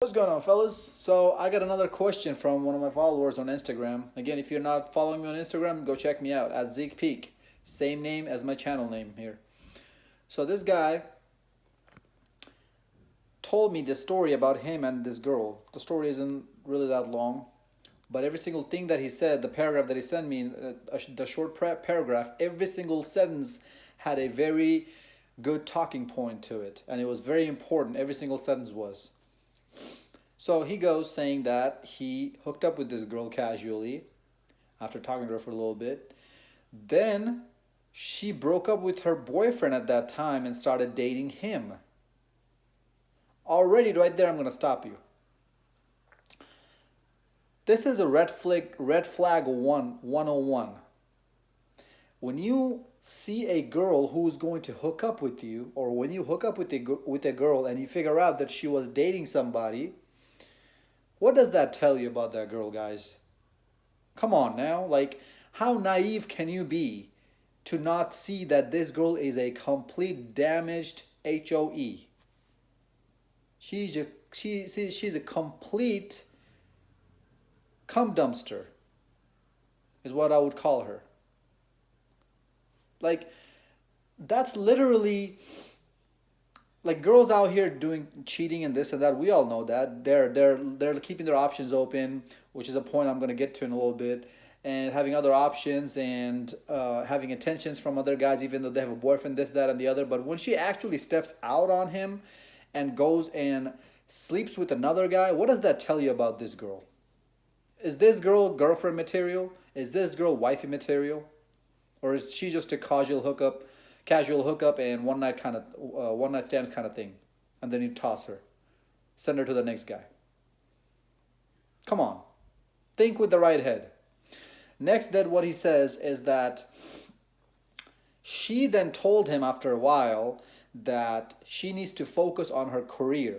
What's going on, fellas? So I got another question from one of my followers on Instagram. Again, if you're not following me on Instagram, go check me out at zeekpeak. Same name as my channel name here. So this guy told me this story about him and this girl. The story isn't really that long, but every single thing that he said, the paragraph that he sent me, the short paragraph, every single sentence had a very good talking point to it, and it was very important. Every single sentence was. So he goes saying that he hooked up with this girl casually after talking to her for a little bit. Then she broke up with her boyfriend at that time and started dating him. Already, right there, I'm going to stop you. This is a red flag 101. When you see a girl who's going to hook up with you, or when you hook up with a girl and you figure out that she was dating somebody, what does that tell you about that girl, guys? Come on now, like, how naive can you be to not see that this girl is a complete damaged HOE? She's a complete cum dumpster, is what I would call her. Like, that's literally, like, girls out here doing cheating and this and that. We all know that they're keeping their options open, which is a point I'm gonna get to in a little bit, and having other options and having attentions from other guys, even though they have a boyfriend, this, that, and the other. But when she actually steps out on him and goes and sleeps with another guy, what does that tell you about this girl? Is this girl girlfriend material? Is this girl wifey material? Or is she just a casual hookup and one night stands kind of thing, and then you toss her, send her to the next guy? Come on, think with the right head. Next, that what he says is that she then told him after a while that she needs to focus on her career,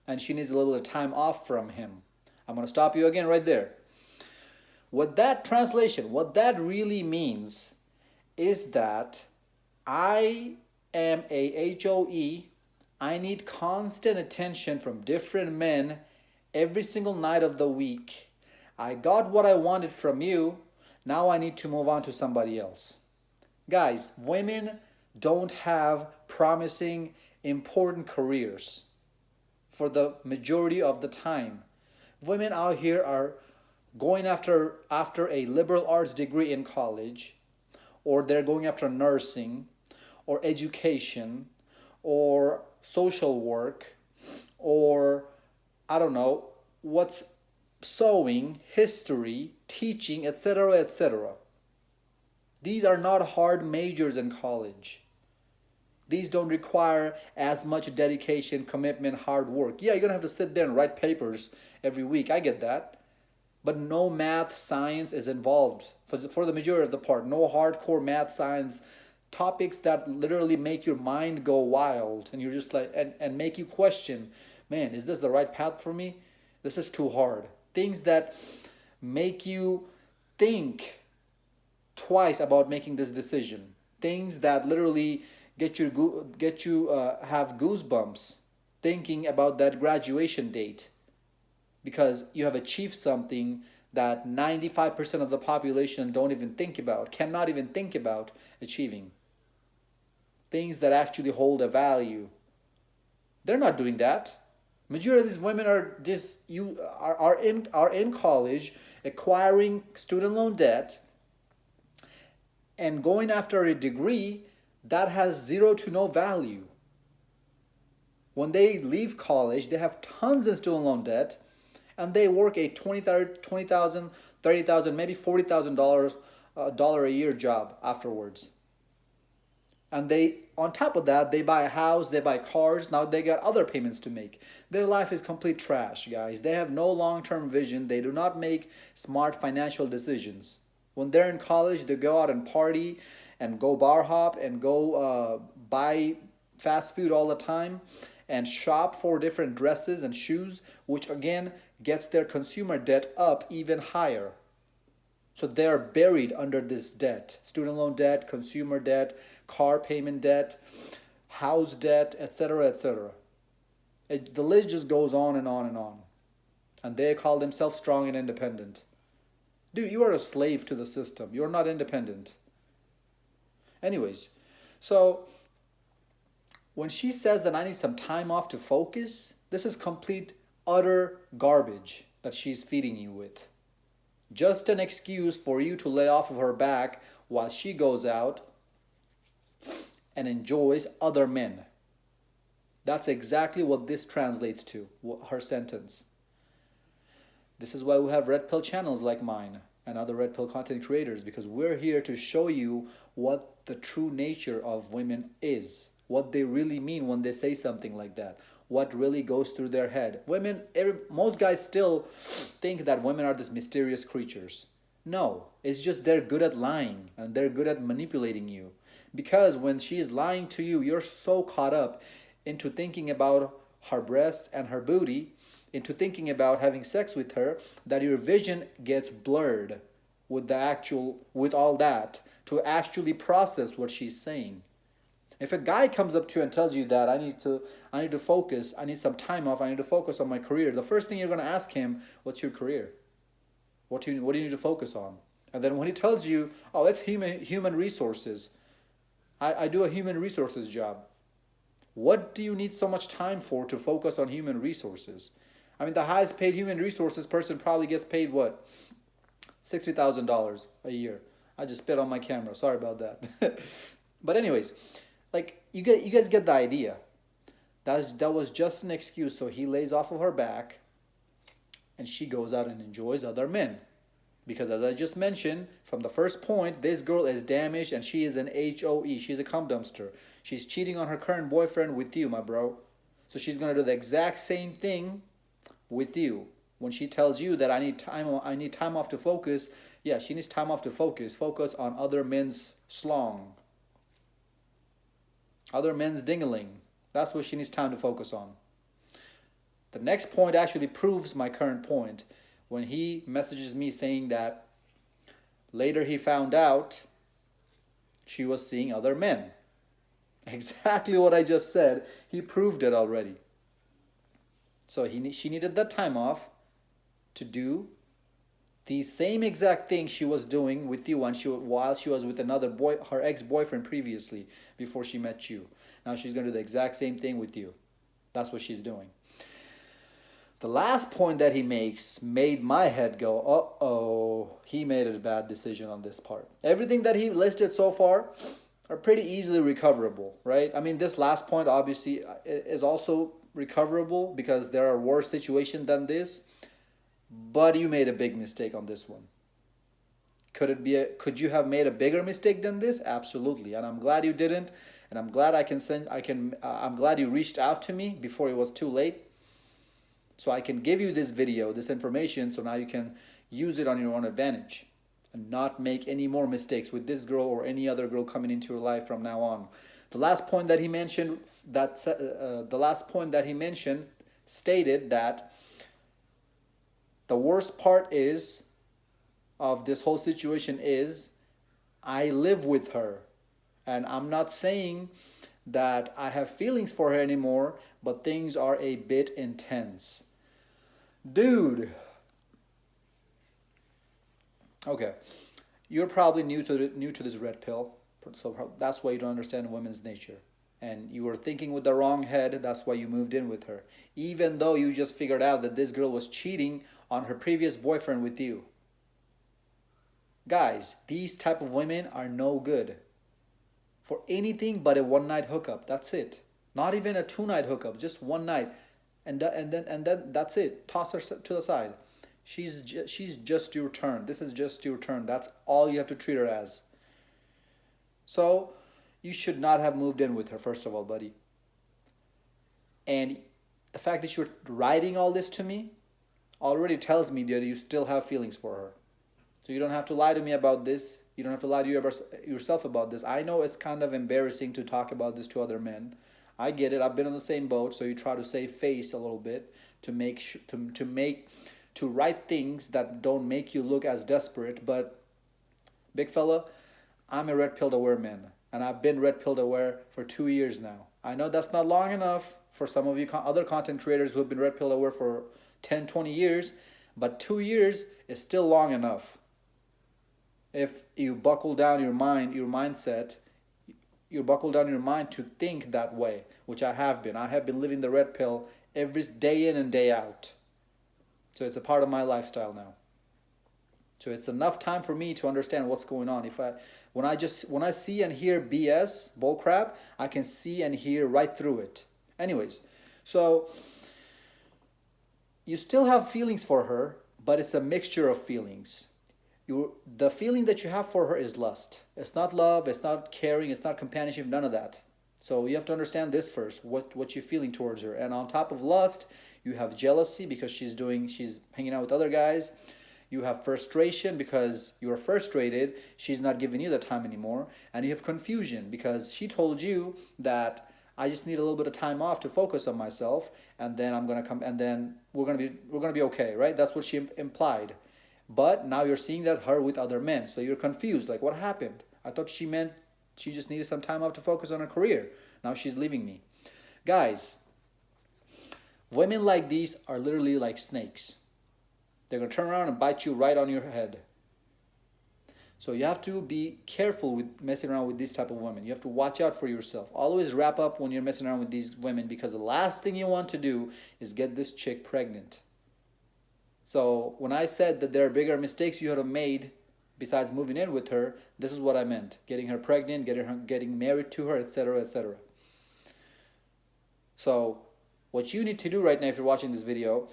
and she needs a little bit of time off from him. I'm going to stop you again right there. What that really means is that I am a HOE. I need constant attention from different men every single night of the week. I got what I wanted from you. Now I need to move on to somebody else. Guys, women don't have promising, important careers for the majority of the time. Women out here are going after a liberal arts degree in college, or they're going after nursing or education or social work, or I don't know what's, sewing, history, teaching, etc., etc. These are not hard majors in college. These don't require as much dedication, commitment, hard work. Yeah, you're gonna have to sit there and write papers every week. I get that. But no math, science is involved for the majority of the part. No hardcore math, science topics that literally make your mind go wild, and you're just like, and make you question, man, is this the right path for me? This is too hard. Things that make you think twice about making this decision. Things that literally get you have goosebumps thinking about that graduation date, because you have achieved something that 95% of the population cannot even think about achieving. Things that actually hold a value. They're not doing that. Majority of these women are in college, acquiring student loan debt, and going after a degree that has zero to no value. When they leave college, they have tons in student loan debt, and they work a $20,000, $30,000, maybe $40,000 a year job afterwards. And on top of that, they buy a house, they buy cars. Now they got other payments to make. Their life is complete trash, guys. They have no long-term vision. They do not make smart financial decisions. When they're in college, they go out and party and go bar hop and go buy fast food all the time and shop for different dresses and shoes, which again gets their consumer debt up even higher. So they're buried under this debt: student loan debt, consumer debt, car payment debt, house debt, etc., etc. The list just goes on and on and on. And they call themselves strong and independent. Dude, you are a slave to the system. You're not independent. Anyways, so when she says that I need some time off to focus, this is complete, utter garbage that she's feeding you with. Just an excuse for you to lay off of her back while she goes out and enjoys other men. That's exactly what this translates to, her sentence. This is why we have red pill channels like mine and other red pill content creators, because we're here to show you what the true nature of women is, what they really mean when they say something like that, what really goes through their head. Most guys still think that women are these mysterious creatures. No, it's just they're good at lying and they're good at manipulating you. Because when she's lying to you, you're so caught up into thinking about her breasts and her booty, into thinking about having sex with her, that your vision gets blurred with all that to actually process what she's saying. If a guy comes up to you and tells you that I need to focus, I need some time off, I need to focus on my career, the first thing you're going to ask him, what's your career? What do you need to focus on? And then when he tells you, oh, it's human resources, I do a human resources job. What do you need so much time for to focus on human resources? I mean, the highest paid human resources person probably gets paid what? $60,000 a year. I just spit on my camera. Sorry about that. But anyways, like you guys get the idea. That was just an excuse so he lays off of her back and she goes out and enjoys other men. Because as I just mentioned, from the first point, this girl is damaged and she is an HOE. She's a cum dumpster. She's cheating on her current boyfriend with you, my bro. So she's going to do the exact same thing with you. When she tells you that I need time off to focus, yeah, she needs time off to focus on other men's slong, other men's dingling. That's what she needs time to focus on. The next point actually proves my current point. When he messages me saying that later he found out she was seeing other men. Exactly what I just said. He proved it already. So she needed that time off to do the same exact thing she was doing with you while she was with another boy, her ex-boyfriend previously, before she met you. Now she's going to do the exact same thing with you. That's what she's doing. The last point that he makes made my head go, uh-oh, he made a bad decision on this part. Everything that he listed so far are pretty easily recoverable, right? I mean, this last point obviously is also recoverable because there are worse situations than this, but you made a big mistake on this one. Could you have made a bigger mistake than this? Absolutely, and I'm glad you didn't, and I'm glad I'm glad you reached out to me before it was too late. So I can give you this video, this information, so now you can use it on your own advantage and not make any more mistakes with this girl or any other girl coming into your life from now on. The last point that he mentioned, stated that the worst part of this whole situation is I live with her, and I'm not saying that I have feelings for her anymore, but things are a bit intense. Dude. Okay. You're probably new to this red pill, so that's why you don't understand women's nature. And you were thinking with the wrong head, that's why you moved in with her. Even though you just figured out that this girl was cheating on her previous boyfriend with you. Guys, these type of women are no good for anything but a one-night hookup. That's it. Not even a two-night hookup, just one night. And then that's it. Toss her to the side. She's just your turn. This is just your turn. That's all you have to treat her as. So you should not have moved in with her, first of all, buddy. And the fact that you're writing all this to me already tells me that you still have feelings for her. So you don't have to lie to me about this. You don't have to lie to yourself about this. I know it's kind of embarrassing to talk about this to other men. I get it. I've been on the same boat, so you try to save face a little bit to write things that don't make you look as desperate. But big fella, I'm a red pill aware man, and I've been red pill aware for 2 years now. I know that's not long enough for some of you other content creators who have been red pill aware for 10, 20 years, but 2 years is still long enough. If you buckle down your mind, your mindset, you buckle down your mind to think that way, which I have been. I have been living the red pill every day in and day out. So it's a part of my lifestyle now. So it's enough time for me to understand what's going on. When I see and hear BS, bullcrap, I can see and hear right through it. Anyways, so you still have feelings for her, but it's a mixture of feelings. The feeling that you have for her is lust. It's not love, it's not caring, it's not companionship, none of that. So you have to understand this first, what you're feeling towards her. And on top of lust, you have jealousy because she's hanging out with other guys. You have frustration because you're frustrated, she's not giving you the time anymore. And you have confusion because she told you that I just need a little bit of time off to focus on myself, and then I'm gonna come, and then we're gonna be okay, right? That's what she implied. But now you're seeing that her with other men, so you're confused. Like, what happened? I thought she meant she just needed some time off to focus on her career. Now she's leaving me. Guys, women like these are literally like snakes. They're going to turn around and bite you right on your head. So you have to be careful with messing around with these type of women. You have to watch out for yourself. Always wrap up when you're messing around with these women, because the last thing you want to do is get this chick pregnant. So when I said that there are bigger mistakes you have made besides moving in with her, this is what I meant. Getting her pregnant, getting married to her, etc., etc. So what you need to do right now, if you're watching this video,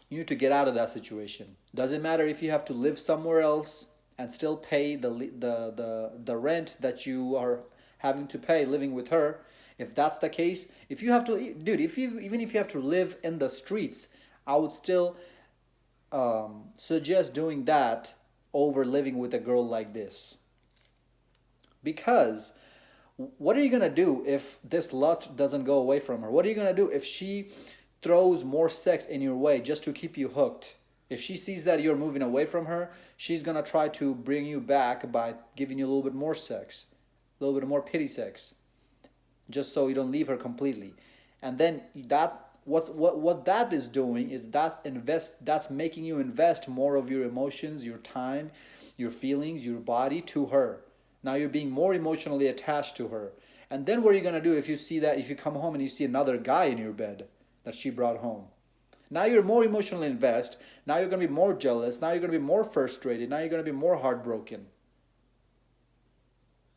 you need to get out of that situation. Doesn't matter if you have to live somewhere else and still pay the rent that you are having to pay living with her. If that's the case, if you have to, dude, even if you have to live in the streets, I would still suggest doing that over living with a girl like this. Because what are you gonna do if this lust doesn't go away from her? What are you gonna do if she throws more sex in your way just to keep you hooked? If she sees that you're moving away from her, she's gonna try to bring you back by giving you a little bit more sex, a little bit more pity sex, just so you don't leave her completely. And then what that is doing is that's making you invest more of your emotions, your time, your feelings, your body to her. Now you're being more emotionally attached to her. And then what are you gonna do if you come home and you see another guy in your bed that she brought home? Now you're more emotionally invested. Now you're going to be more jealous. Now you're going to be more frustrated. Now you're going to be more heartbroken.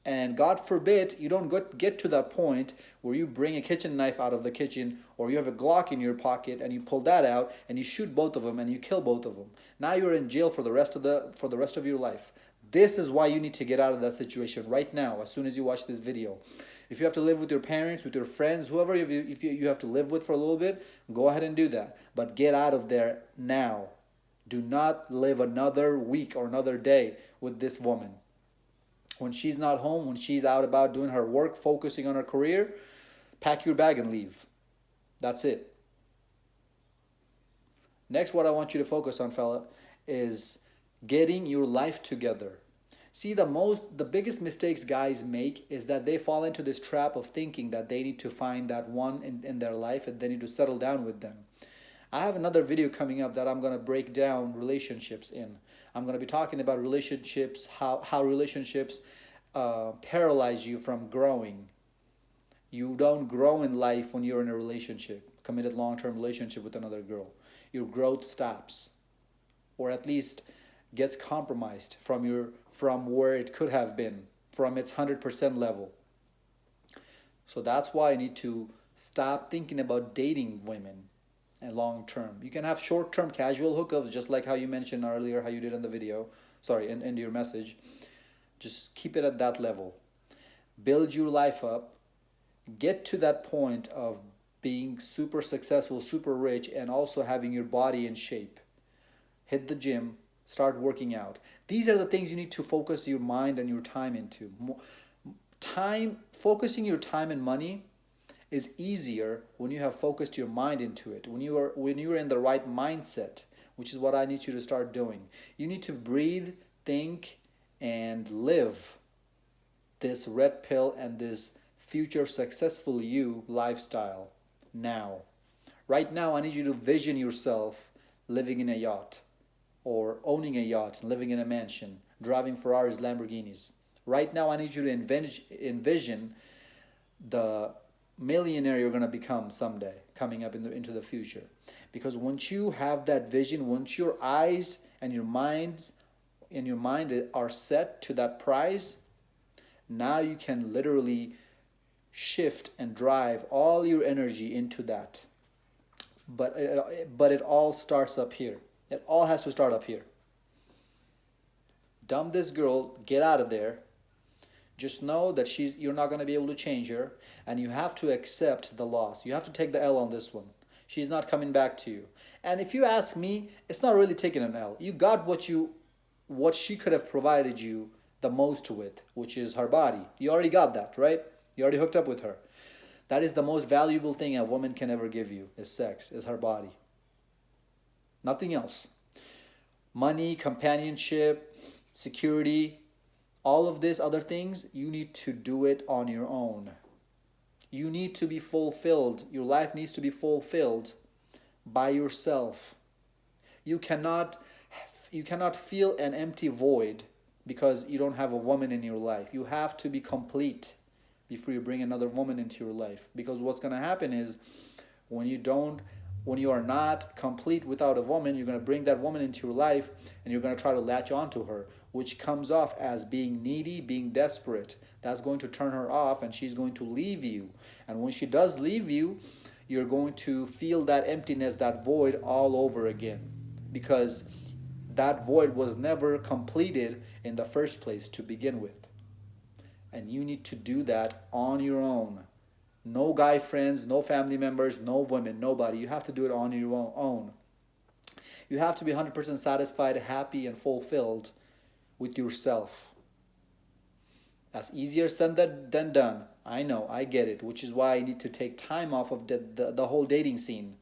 And God forbid you don't get to that point where you bring a kitchen knife out of the kitchen, or you have a Glock in your pocket and you pull that out and you shoot both of them and you kill both of them. Now you're in jail for the rest of your life. This is why you need to get out of that situation right now, as soon as you watch this video. If you have to live with your parents, with your friends, whoever if you have to live with for a little bit, go ahead and do that. But get out of there now. Do not live another week or another day with this woman. When she's not home, when she's out about doing her work, focusing on her career, pack your bag and leave. That's it. Next, what I want you to focus on, fella, is getting your life together. See, the biggest mistakes guys make is that they fall into this trap of thinking that they need to find that one in their life and they need to settle down with them. I have another video coming up that I'm going to break down relationships in. I'm going to be talking about relationships, how relationships paralyze you from growing. You don't grow in life when you're in a relationship, committed long-term relationship with another girl. Your growth stops, or at least gets compromised from where it could have been, from its 100% level. So that's why I need to stop thinking about dating women and long term. You can have short term casual hookups, just like how you mentioned earlier, how you did in the video, in your message. Just keep it at that level. Build your life up. Get to that point of being super successful, super rich, and also having your body in shape. Hit the gym. Start working out. These are the things you need to focus your mind and your time into. Focusing your time and money is easier when you have focused your mind into it. When you are in the right mindset, which is what I need you to start doing. You need to breathe, think, and live this red pill and this future successful you lifestyle. now. Right now, I need you to vision yourself living in a yacht, or owning a yacht, living in a mansion, driving Ferraris, Lamborghinis. Right now, I need you to envision the millionaire you're going to become someday, coming up into the future. Because once you have that vision, once your eyes and your mind are set to that prize, now you can literally shift and drive all your energy into that. But it all starts up here. It all has to start up here. Dump this girl, get out of there. Just know that you're not going to be able to change her, and you have to accept the loss. You have to take the L on this one. She's not coming back to you. And if you ask me, it's not really taking an L. You got what she could have provided you the most with, which is her body. You already got that, right? You already hooked up with her. That is the most valuable thing a woman can ever give you, is sex, is her body. Nothing else. Money, companionship, security, all of these other things, you need to do it on your own. You need to be fulfilled. Your life needs to be fulfilled by yourself. You cannot feel an empty void because you don't have a woman in your life. You have to be complete before you bring another woman into your life. Because what's going to happen is when you are not complete without a woman, you're going to bring that woman into your life and you're going to try to latch onto her, which comes off as being needy, being desperate. That's going to turn her off and she's going to leave you. And when she does leave you, you're going to feel that emptiness, that void all over again, because that void was never completed in the first place to begin with. And you need to do that on your own. No guy friends, no family members, no women, nobody. You have to do it on your own. You have to be 100% satisfied, happy, and fulfilled with yourself. That's easier said than done. I know, I get it, which is why I need to take time off of the whole dating scene.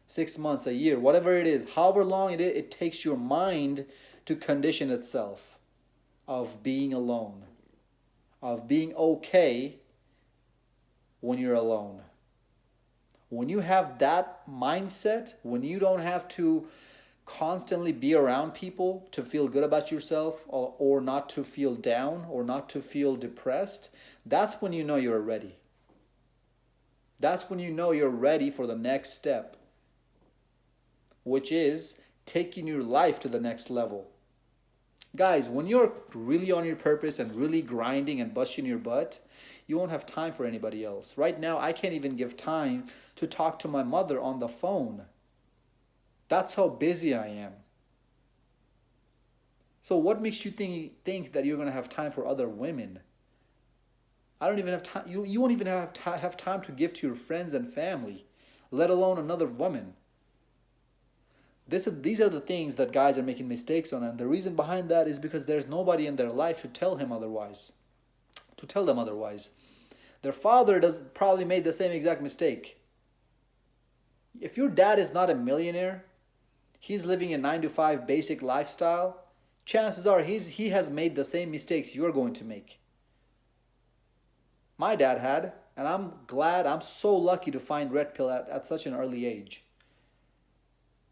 6 months, a year, whatever it is, however long it takes your mind to condition itself of being alone, of being okay when you're alone. When you have that mindset, when you don't have to constantly be around people to feel good about yourself, or not to feel down or not to feel depressed, that's when you know you're ready. That's when you know you're ready for the next step, which is taking your life to the next level. Guys, when you're really on your purpose and really grinding and busting your butt, you won't have time for anybody else. Right now, I can't even give time to talk to my mother on the phone. That's how busy I am. So what makes you think that you're going to have time for other women? I don't even have time. You won't even have time to give to your friends and family, let alone another woman. These are the things that guys are making mistakes on, and the reason behind that is because there's nobody in their life to tell them otherwise. Their father probably made the same exact mistake. If your dad is not a millionaire, he's living a 9-to-5 basic lifestyle, chances are he has made the same mistakes you're going to make. My dad had, and I'm so lucky to find Red Pill at such an early age.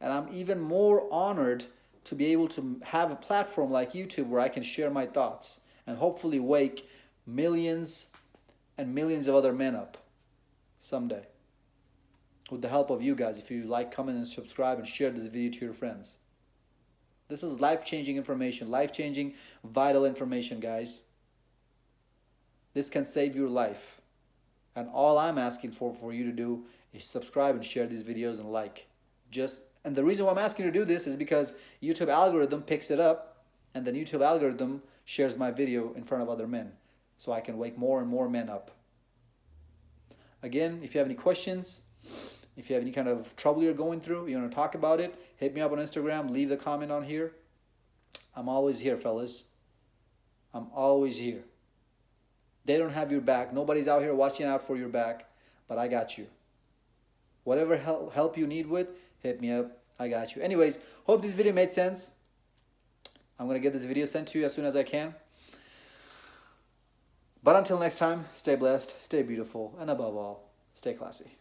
And I'm even more honored to be able to have a platform like YouTube where I can share my thoughts and hopefully wake millions and millions of other men up someday. With the help of you guys, if you like, comment, and subscribe, and share this video to your friends. This is life-changing information, life-changing, vital information, guys. This can save your life. And all I'm asking for you to do is subscribe and share these videos and like. And the reason why I'm asking you to do this is because YouTube algorithm picks it up, and then YouTube algorithm shares my video in front of other men, so I can wake more and more men up. Again, if you have any questions, if you have any kind of trouble you're going through, you want to talk about it, hit me up on Instagram, leave the comment on here. I'm always here, fellas. I'm always here. They don't have your back. Nobody's out here watching out for your back, but I got you. Whatever help you need with, hit me up. I got you. Anyways, hope this video made sense. I'm going to get this video sent to you as soon as I can. But until next time, stay blessed, stay beautiful, and above all, stay classy.